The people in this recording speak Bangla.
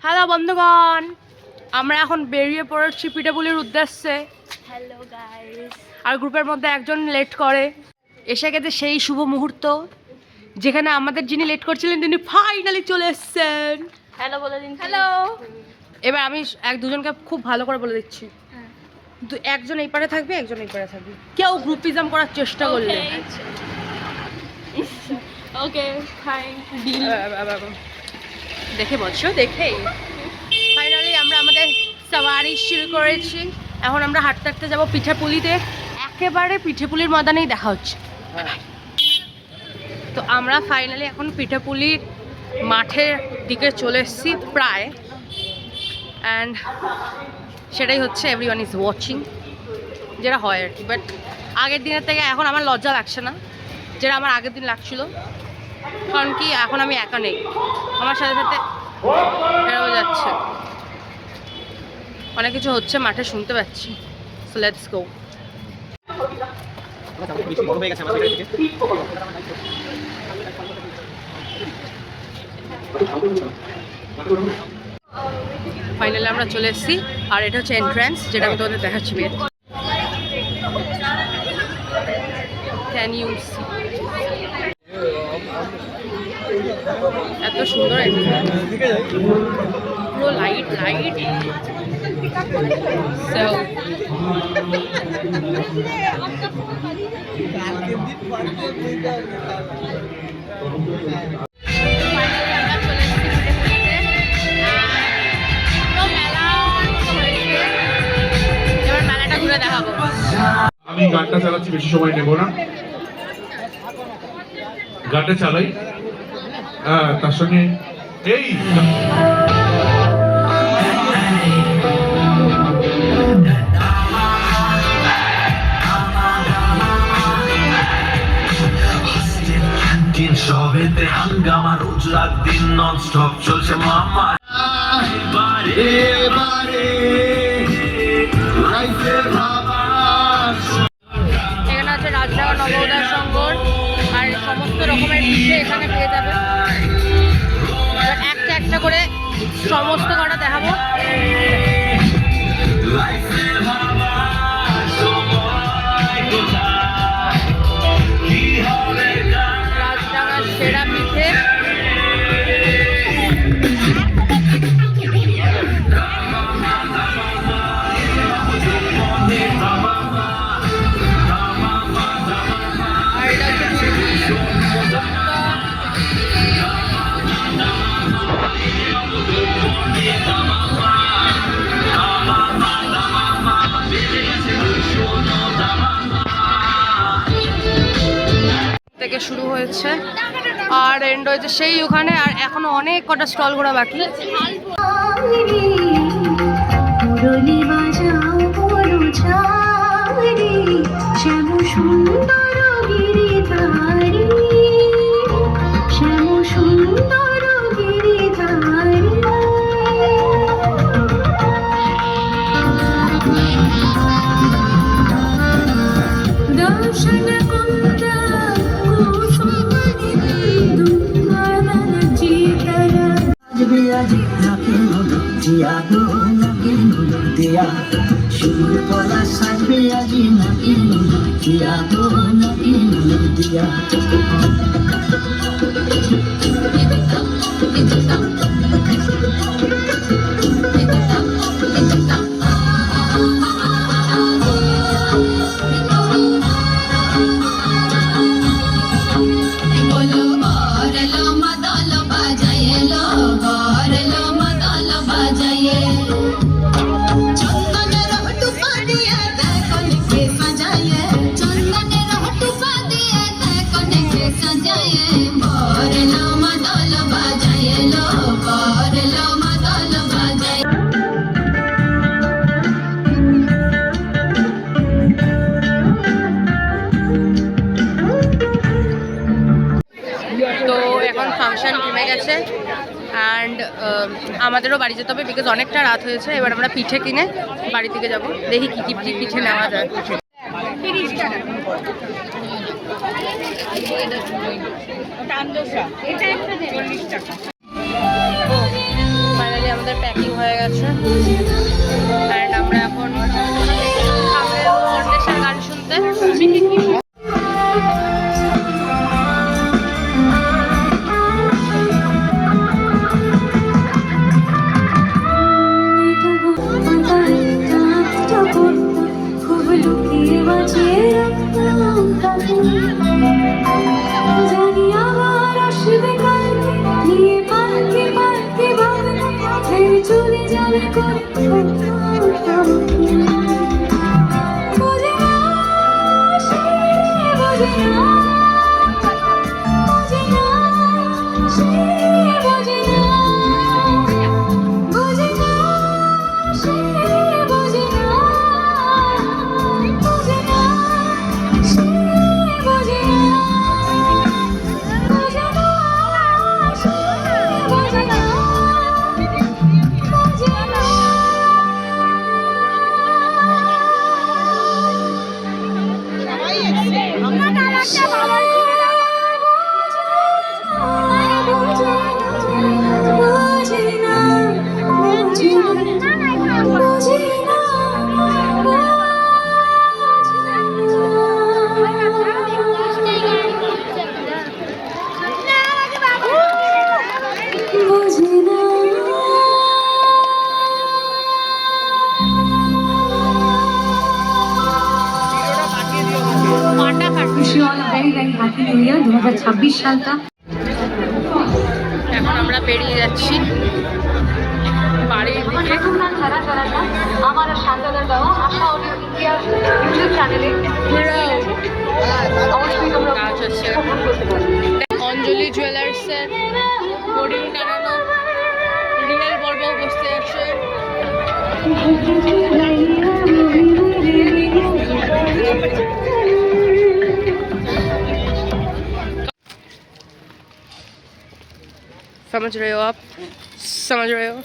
হ্যালো বন্ধুগণ, আমরা এখন বেরিয়ে পড়েছি পিঠাপুলির উদ্দেশ্যে। Hello guys. আর গ্রুপের মধ্যে একজন লেট করে, এসে গেছে সেই শুভ মুহূর্ত যেখানে আমাদের যিনি লেট করছিলেন তিনি ফাইনালি চলে এসেছেন। হ্যালো বলে দিন। হ্যালো। এবার আমি দুজনকে খুব ভালো করে বলে দিচ্ছি, একজন এই পারে থাকবে, একজন এই পারে থাকবে। কেউ গ্রুপিজম করার চেষ্টা করলে ওকে ফাইন ডিল। দেখে বলছো, দেখেই ফাইনালি আমরা আমাদের সাওয়ারি শুরু করেছি। এখন আমরা হাঁটতে হাঁটতে যাবো পিঠাপুলিতে। একেবারে পিঠাপুলির ময়দানেই দেখা হচ্ছে। তো আমরা ফাইনালি এখন পিঠাপুলির মাঠের দিকে চলে এসেছি প্রায়, অ্যান্ড সেটাই হচ্ছে এভরিওয়ান ইজ ওয়াচিং, যেটা হয় আর কি। বাট আগের দিনের থেকে এখন আমার লজ্জা লাগছে না, যেটা আমার আগের দিন লাগছিল। কারণ কি এখন আমি একা নেই, আমার সাথে সাথে এরাও যাচ্ছে, অনেক কিছু হচ্ছে মাঠে শুনতে পাচ্ছি। So let's go. ফাইনালি আমরা চলে এসেছি, আর এটা হচ্ছে এন্ট্রান্স, যেটা আমি তোমাদের দেখাচ্ছি। Can you see? এত সুন্দর, পুরো লাইট লাইট। মেলাটা ঘুরে দেখাবো। আমি গানটা চালাচ্ছি, বেশি সময় নেব না। গানটা চালাই, তার সঙ্গে এই সবেতে হাঙ্গামা, রোজ রাত দিন নন স্টপ চলছে মামা। এখানে আছে রাজনগর নবোদয় সংঘর, আর সমস্ত রকমের পিঠে এখানে পেয়ে যাবে। একটা একটা করে সমস্ত কটা দেখাবো। রাজডাঙ্গার সেরা পিঠে। থেকে শুরু হয়েছে আর এন্ড হয়েছে সেই ওখানে, আর এখনো অনেক কটা স্টল ঘোরা বাকি। সাজবে আজি নাকি দিয়া তো নাকি দিয়া। তো এখন ফাংশন থেমে গেছে, অ্যান্ড আমাদেরও বাড়ি যেতে হবে, বিকজ অনেকটা রাত হয়েছে। এবার আমরা পিঠে কিনে বাড়ি থেকে যাব, দেখি কী কী পিঠে নেওয়া যায়। 30 টাকা। ফাইনালি আমাদের আমাদের প্যাকিং হয়ে গেছে অ্যান্ড আমরা এখন অন্বেষার গান শুনতে। খুব লুকিয়ে বাঁচিয়ে রাখতাম তাকে, জানি আবার আসবে কালকে, নিয়ে পালকে পালকে ভাবনা ছেড়ে চলে যাবে কোথাও। বোঝে না সে, বোঝে না, বোঝে না সে, বোঝে না, বোঝে না সে, বোঝে না, বোঝে না সে, বোঝে না, বোঝে না সে, বোঝে না, বোঝে না। Wish you all a very very happy new year 2026 সালটা। এখন আমরা বেরিয়ে যাচ্ছি বাড়ির দিকে। আমার শান্তদার গাওয়া আশা অডিও ইতিহাস ইউটিউব চ্যানেলে অবশ্যই তোমরা কাজ হচ্ছে অঞ্জলি জুয়েলার্সের হোর্ডিং টানানো, রিয়েল বর্ব বসতে আসে। समझ रहे हो आप, समझ रहे हो?